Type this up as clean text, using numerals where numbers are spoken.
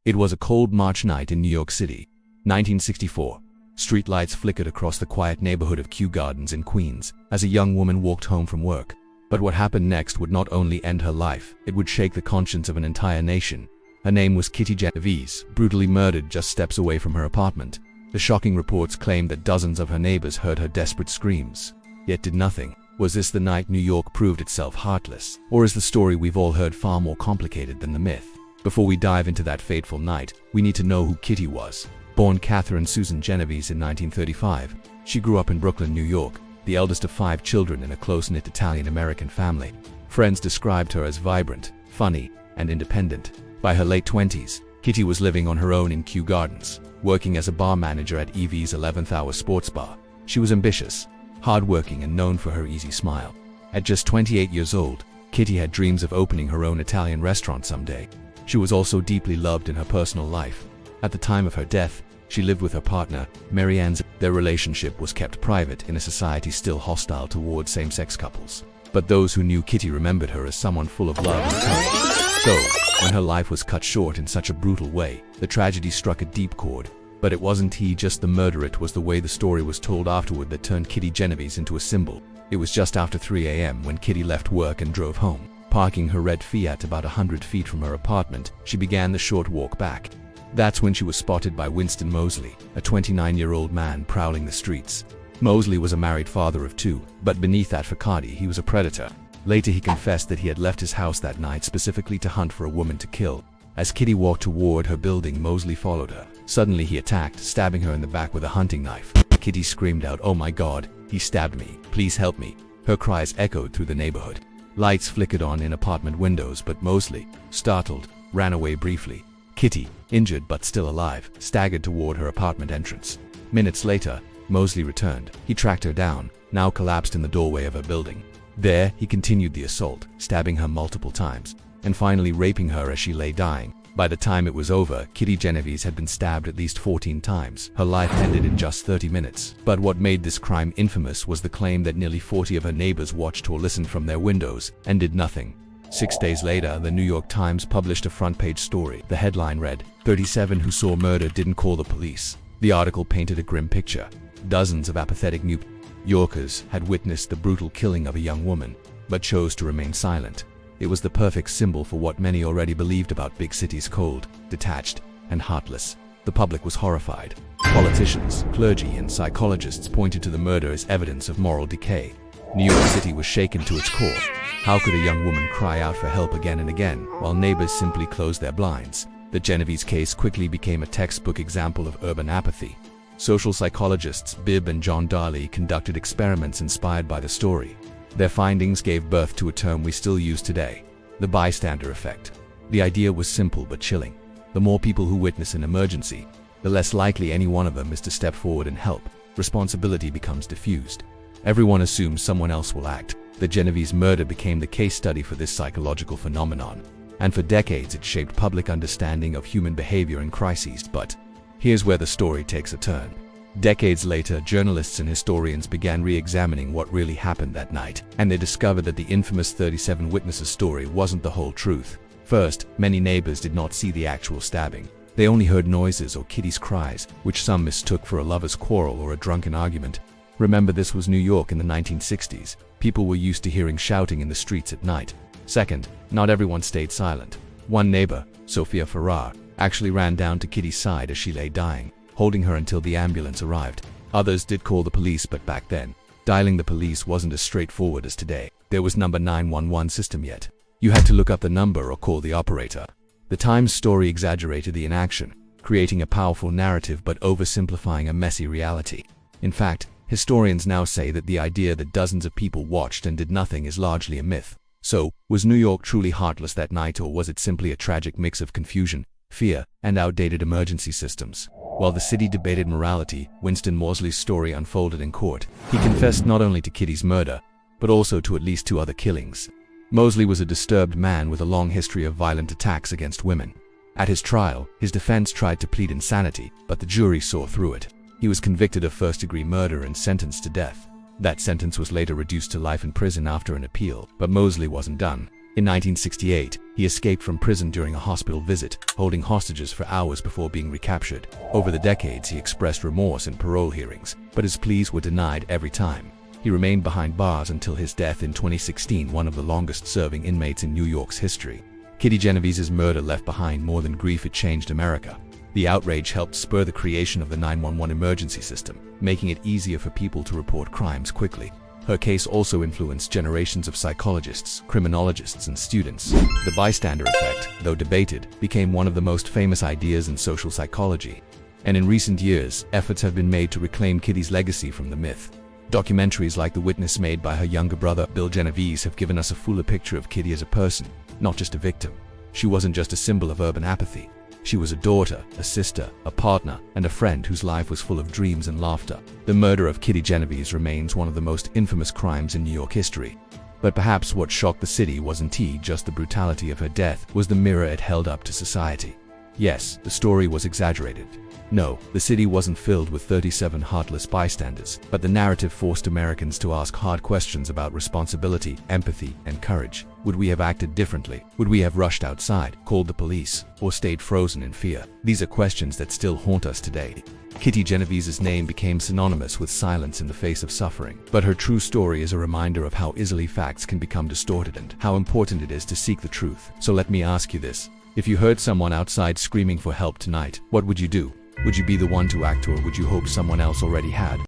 It was a cold March night in New York City, 1964. Streetlights flickered across the quiet neighborhood of Kew Gardens in Queens as a young woman walked home from work. But what happened next would not only end her life, it would shake the conscience of an entire nation. Her name was Kitty Genovese, brutally murdered just steps away from her apartment. The shocking reports claimed that dozens of her neighbors heard her desperate screams, yet did nothing. Was this the night New York proved itself heartless? Or is the story we've all heard far more complicated than the myth? Before we dive into that fateful night, we need to know who Kitty was. Born Catherine Susan Genovese in 1935, she grew up in Brooklyn, New York, the eldest of 5 children in a close-knit Italian-American family. Friends described her as vibrant, funny, and independent. By her late 20s, Kitty was living on her own in Kew Gardens, working as a bar manager at EV's 11th Hour sports bar. She was ambitious, hardworking, and known for her easy smile. At just 28 years old, Kitty had dreams of opening her own Italian restaurant someday. She was also deeply loved in her personal life. At the time of her death, she lived with her partner, Mary Ann. Their relationship was kept private in a society still hostile towards same-sex couples. But those who knew Kitty remembered her as someone full of love and courage. So, when her life was cut short in such a brutal way, the tragedy struck a deep chord. But it wasn't just the murder, it was the way the story was told afterward that turned Kitty Genovese into a symbol. It was just after 3 a.m. when Kitty left work and drove home. Parking her red Fiat about 100 feet from her apartment, she began the short walk back. That's when she was spotted by Winston Mosley, a 29-year-old man prowling the streets. Mosley was a married father of 2, but beneath that facade, he was a predator. Later he confessed that he had left his house that night specifically to hunt for a woman to kill. As Kitty walked toward her building, Mosley followed her. Suddenly he attacked, stabbing her in the back with a hunting knife. Kitty screamed out, "Oh my God, he stabbed me, please help me." Her cries echoed through the neighborhood. Lights flickered on in apartment windows, but Mosley, startled, ran away briefly. Kitty, injured but still alive, staggered toward her apartment entrance. Minutes later, Mosley returned. He tracked her down, now collapsed in the doorway of her building. There, he continued the assault, stabbing her multiple times, and finally raping her as she lay dying. By the time it was over, Kitty Genovese had been stabbed at least 14 times. Her life ended in just 30 minutes. But what made this crime infamous was the claim that nearly 40 of her neighbors watched or listened from their windows and did nothing. 6 days later, the New York Times published a front-page story. The headline read, "37 who saw murder didn't call the police." The article painted a grim picture. Dozens of apathetic New Yorkers had witnessed the brutal killing of a young woman, but chose to remain silent. It was the perfect symbol for what many already believed about big cities: cold, detached, and heartless. The public was horrified. Politicians, clergy, and psychologists pointed to the murder as evidence of moral decay. New York City was shaken to its core. How could a young woman cry out for help again and again, while neighbors simply closed their blinds? The Genovese case quickly became a textbook example of urban apathy. Social psychologists Bibb and John Darley conducted experiments inspired by the story. Their findings gave birth to a term we still use today: the bystander effect. The idea was simple but chilling. The more people who witness an emergency, the less likely any one of them is to step forward and help. Responsibility becomes diffused. Everyone assumes someone else will act. The Genovese murder became the case study for this psychological phenomenon, and for decades it shaped public understanding of human behavior in crises. But here's where the story takes a turn. Decades later, journalists and historians began re-examining what really happened that night, and they discovered that the infamous 37 witnesses story wasn't the whole truth. First, many neighbors did not see the actual stabbing. They only heard noises or Kitty's cries, which some mistook for a lover's quarrel or a drunken argument. Remember, this was New York in the 1960s. People were used to hearing shouting in the streets at night. Second, not everyone stayed silent. One neighbor, Sophia Farrar, actually ran down to Kitty's side as she lay dying, holding her until the ambulance arrived. Others did call the police, but back then, dialing the police wasn't as straightforward as today. There was no 911 system yet. You had to look up the number or call the operator. The Times story exaggerated the inaction, creating a powerful narrative but oversimplifying a messy reality. In fact, historians now say that the idea that dozens of people watched and did nothing is largely a myth. So, was New York truly heartless that night, or was it simply a tragic mix of confusion, fear, and outdated emergency systems? While the city debated morality, Winston Mosley's story unfolded in court. He confessed not only to Kitty's murder, but also to at least 2 other killings. Mosley was a disturbed man with a long history of violent attacks against women. At his trial, his defense tried to plead insanity, but the jury saw through it. He was convicted of first-degree murder and sentenced to death. That sentence was later reduced to life in prison after an appeal, but Mosley wasn't done. In 1968, he escaped from prison during a hospital visit, holding hostages for hours before being recaptured. Over the decades, he expressed remorse in parole hearings, but his pleas were denied every time. He remained behind bars until his death in 2016, one of the longest-serving inmates in New York's history. Kitty Genovese's murder left behind more than grief, it changed America. The outrage helped spur the creation of the 911 emergency system, making it easier for people to report crimes quickly. Her case also influenced generations of psychologists, criminologists, and students. The bystander effect, though debated, became one of the most famous ideas in social psychology. And in recent years, efforts have been made to reclaim Kitty's legacy from the myth. Documentaries like The Witness, made by her younger brother, Bill Genovese, have given us a fuller picture of Kitty as a person, not just a victim. She wasn't just a symbol of urban apathy. She was a daughter, a sister, a partner, and a friend whose life was full of dreams and laughter. The murder of Kitty Genovese remains one of the most infamous crimes in New York history. But perhaps what shocked the city wasn't just the brutality of her death, was the mirror it held up to society. Yes, the story was exaggerated. No, the city wasn't filled with 37 heartless bystanders, but the narrative forced Americans to ask hard questions about responsibility, empathy, and courage. Would we have acted differently? Would we have rushed outside, called the police, or stayed frozen in fear? These are questions that still haunt us today. Kitty Genovese's name became synonymous with silence in the face of suffering, but her true story is a reminder of how easily facts can become distorted and how important it is to seek the truth. So let me ask you this. If you heard someone outside screaming for help tonight, what would you do? Would you be the one to act, or would you hope someone else already had?